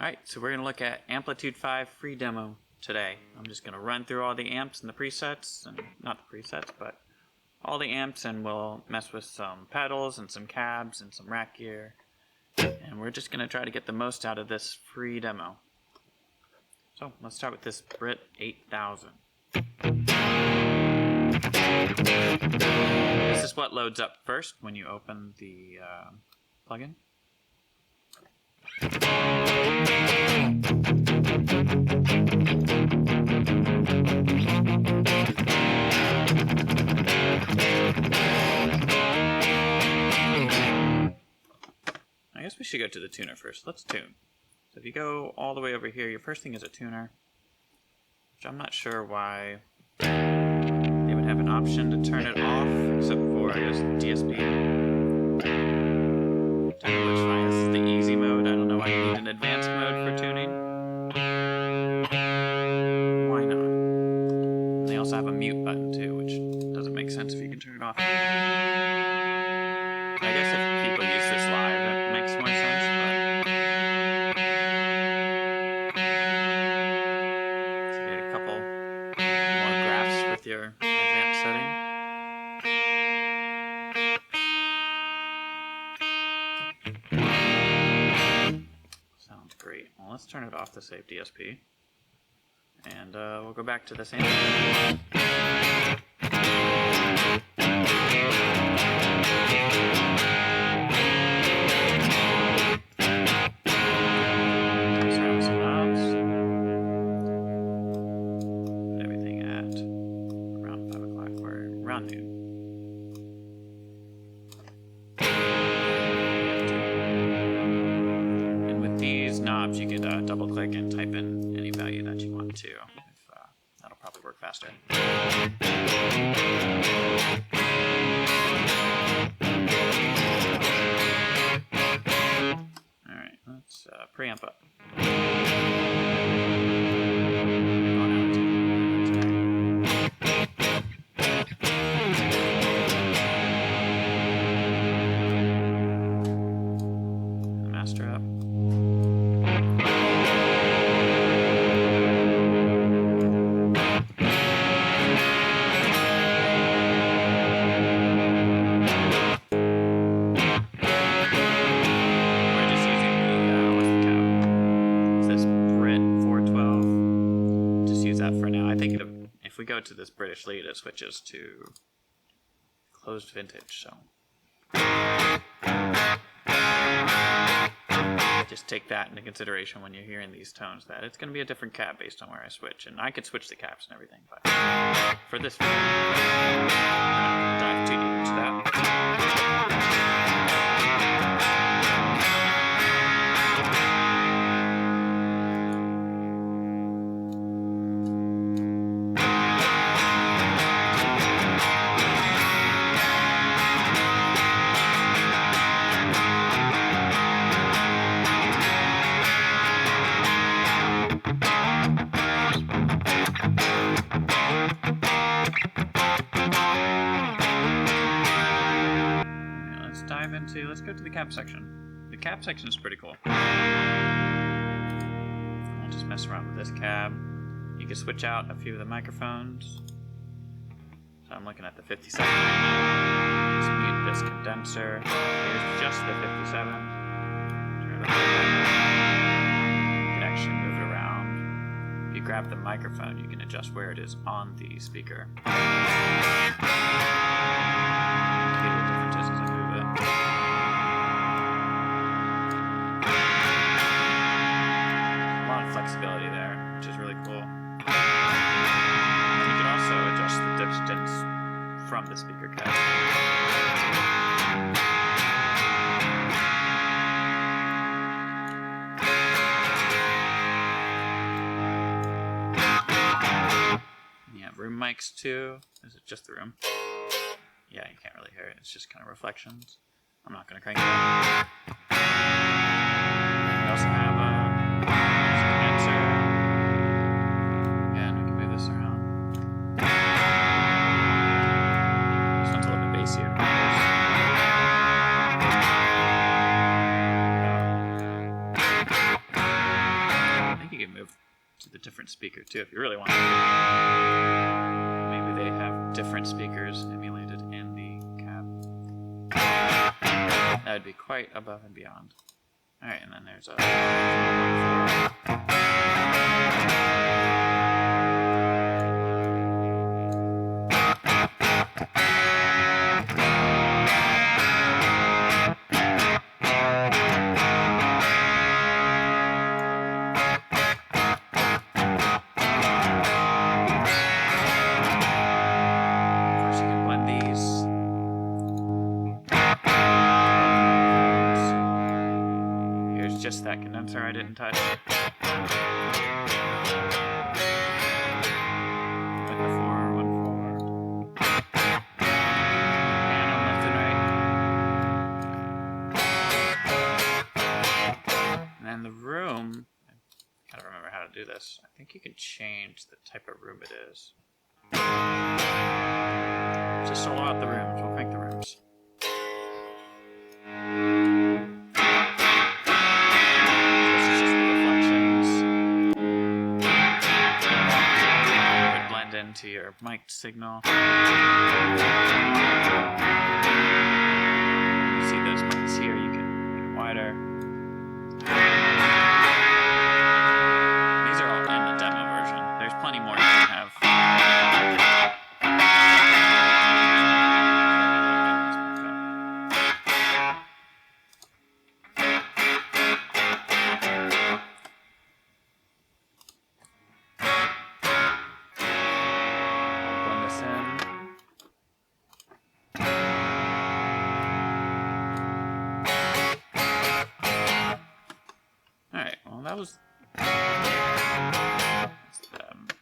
Alright, so we're going to look at Amplitude 5 free demo today. I'm just going to run through all the amps and the presets, and not the presets, but all the amps, and we'll mess with some pedals and some cabs and some rack gear. And we're just going to try to get the most out of this free demo. So let's start with this Brit 8000. This is what loads up first when you open the plugin. I guess we should go to the tuner first. Let's tune. So if you go all the way over here, your first thing is a tuner, which I'm not sure why they would have an option to turn it off, except for, I guess, DSP. Tuner looks fine. This is the easy mode. I don't know why you need an advanced mode for tuning. Why not? And they also have a mute button too, which doesn't make sense if you can turn it off. I guess if people use this live, it makes more sense, but let's get a couple more graphs with your advanced setting. Sounds great. Well, let's turn it off to save DSP. And we'll go back to the same. And with these knobs, you can double click and type in any value that you want to. That'll probably work faster. Alright, let's preamp up. Master up. For now, I think if we go to this British lead, it switches to closed vintage. So just take that into consideration when you're hearing these tones, that it's going to be a different cab based on where I switch, and I could switch the cabs and everything, but for this video, I'm not going to dive too deep into that. Let's go to the cab section. The cab section is pretty cool. I'll just mess around with this cab. You can switch out a few of the microphones. So I'm looking at the 57 right now. Let's mute this condenser. Here's just the 57. Turn it on. You can actually move it around. If you grab the microphone, you can adjust where it is on the speaker. Flexibility there, which is really cool. And you can also adjust the distance from the speaker cab. You have room mics too. Is it just the room? Yeah, you can't really hear it. It's just kind of reflections. I'm not going to crank it up. We also have a again, we can move this around. This one's a little bit bassier. move to the different speaker too if you really want. Maybe they have different speakers emulated in the cab. That would be quite above and beyond. Alright, and then there's a... just that condenser I didn't touch. With the 414. Piano left and right. And then the room, I gotta remember how to do this. I think you can change the type of room it is. Just solo out the rooms, we'll crank the rooms. Into your mic signal. You see those mics here, you can make it wider. These are all in the demo version. There's plenty more you can have.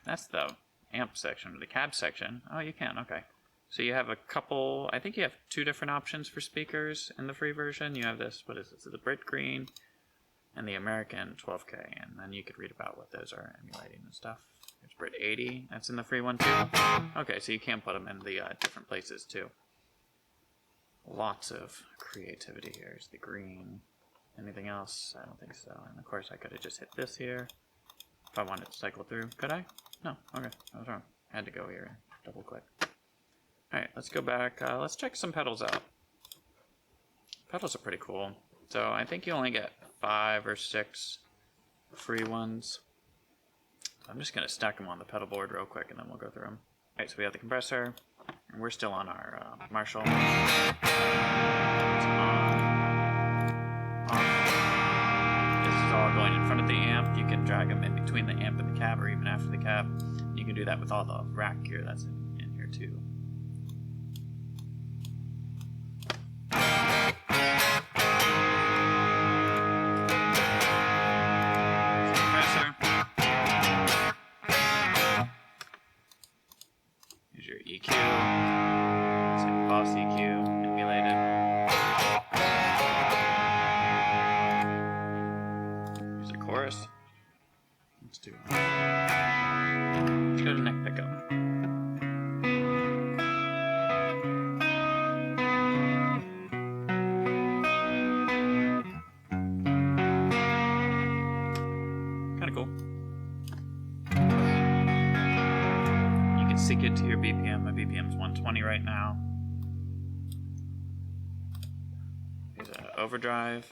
That's the amp section, or the cab section. Oh, you can, okay. So you have a couple, I think you have 2 different options for speakers in the free version. You have this, what is this, the Brit Green and the American 12K, and then you could read about what those are emulating and stuff. There's Brit 80, that's in the free one too. Okay, so you can put them in the different places too. Lots of creativity here. Here's the green. Anything else? I don't think so. And of course I could have just hit this here if I wanted to cycle through. Could I? No. Okay. I was wrong. I had to go here and double click. Alright, let's go back. Let's check some pedals out. Pedals are pretty cool. So I think you only get 5 or 6 free ones. I'm just going to stack them on the pedal board real quick and then we'll go through them. Alright, so we have the compressor. And we're still on our Marshall. It's on. This is all going in front of the amp. You can drag them in between the amp and the cab or even after the cab. You can do that with all the rack gear that's in here too. Compressor. Here's your EQ. It's like Boss EQ emulated. Chorus. Let's do it. Let's go to neck pickup. Kind of cool. You can sync it to your BPM. My BPM is 120 right now. Here's an overdrive.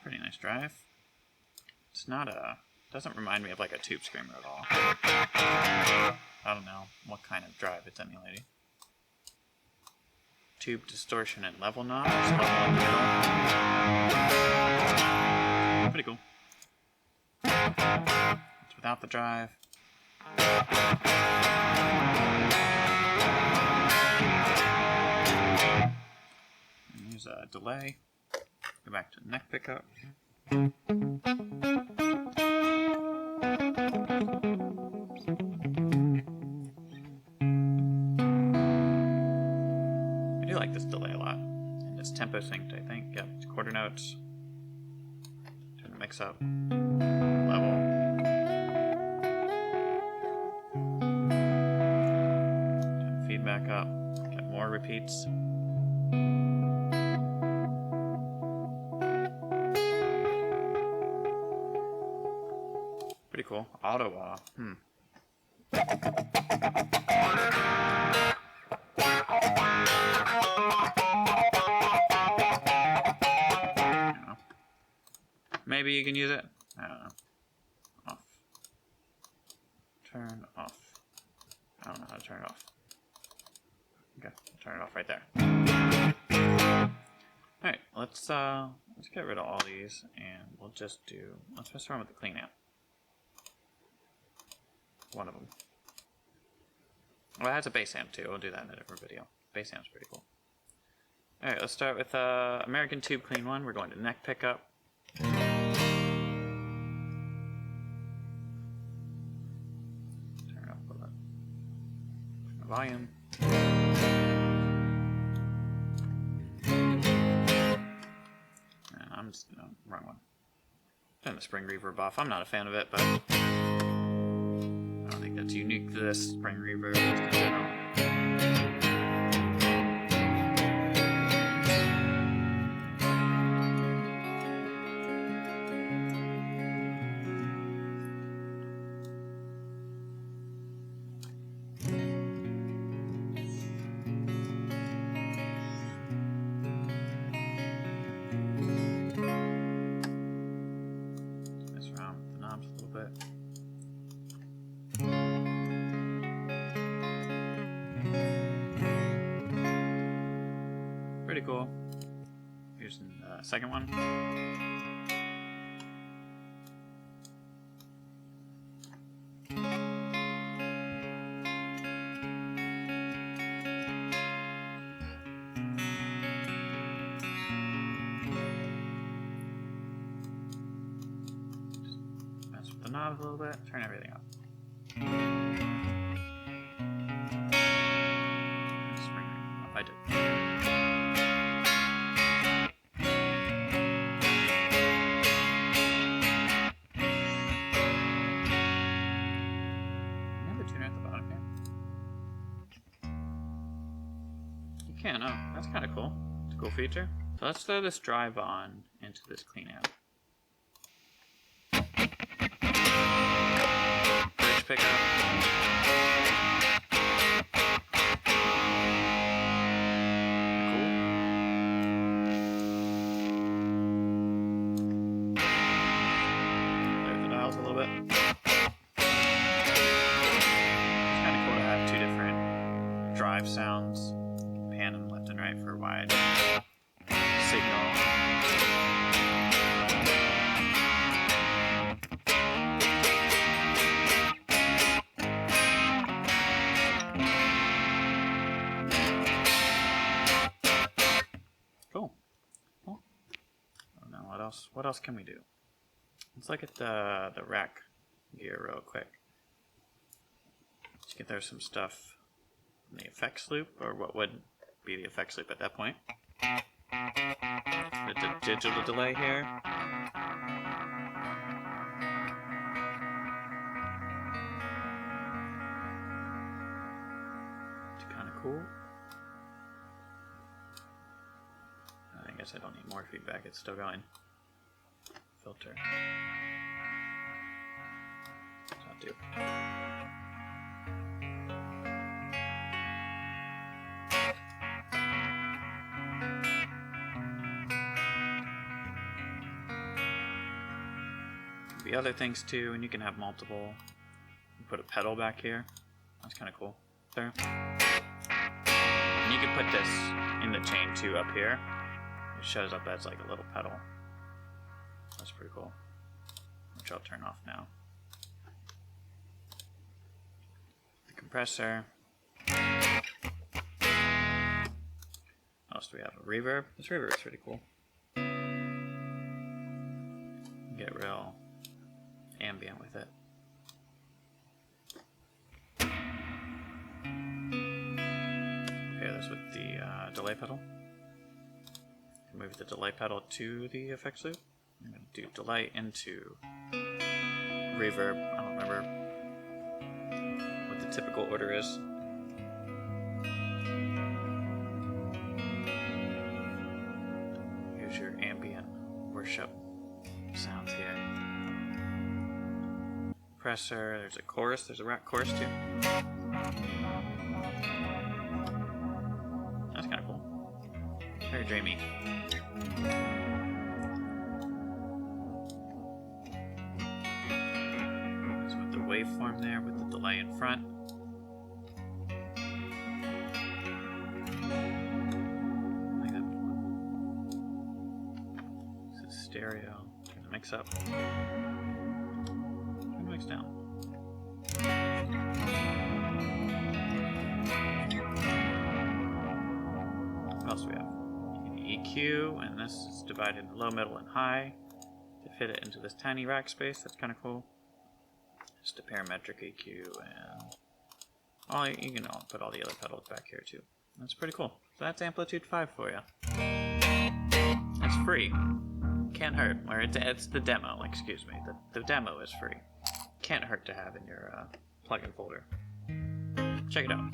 Pretty nice drive. It's not a, doesn't remind me of like a tube screamer at all. I don't know what kind of drive it's emulating. Tube distortion and level knobs. Level up middle. Pretty cool. It's without the drive. And here's a delay. Go back to neck pickup. I do like this delay a lot. And it's tempo synced, I think. Yeah, it's quarter notes. mix up level. Turn feedback up, get more repeats. Pretty cool. Auto maybe you can use it. I don't know. Off. Turn off. I don't know how to turn it off. Okay, turn it off right there. Alright, let's get rid of all these and we'll just let's mess around with the clean amp. One of them. Well, it has a bass amp too. We'll do that in a different video. Bass amp's pretty cool. Alright, let's start with American Tube Clean 1. We're going to neck pickup. Turn it up a little bit. Turn the volume. And I'm just, wrong one. Turn the spring reverb off. I'm not a fan of it, but I don't think that's unique to this spring reverb just in general. Mess around with the knobs a little bit. Pretty cool. Here's the second one. Just mess with the knobs a little bit, turn everything up. Spring reverb. I did. Oh, that's kind of cool. It's a cool feature. So let's throw this drive on into this clean amp. Bridge pickup. Cool. Play with the dials a little bit. It's kind of cool to have two different drive sounds. Pan them left and right for wide signal. Cool. Cool. Oh, now what else can we do? Let's look at the rack gear real quick. Let's get there some stuff in the effects loop, or what would be the effects loop at that point. The digital delay here. It's kind of cool. I guess I don't need more feedback, it's still going. Filter. That'll do. The other things too, and you can have multiple. You put a pedal back here. That's kind of cool. There. And you can put this in the chain too up here. It shows up as like a little pedal. That's pretty cool. Which I'll turn off now. The compressor. What else do we have? A reverb. This reverb is pretty cool. Get real ambient with it. Pair this with the delay pedal. Move the delay pedal to the effects loop. I'm going to do delay into reverb. I don't remember what the typical order is. Here's your ambient worship sounds here. Compressor, there's a chorus, there's a rack chorus too. That's kind of cool. Very dreamy. So with the waveform there, with the delay in front. I like that one. This is stereo. Turn the mix up. Turn the mix down. What else do we have? EQ, and this is divided into low, middle, and high to fit it into this tiny rack space. That's kind of cool. Just a parametric EQ, and you can put all the other pedals back here too. That's pretty cool. So that's Amplitude 5 for you. It's free. Can't hurt. Or it's the demo. Excuse me. The demo is free. Can't hurt to have in your plugin folder. Check it out.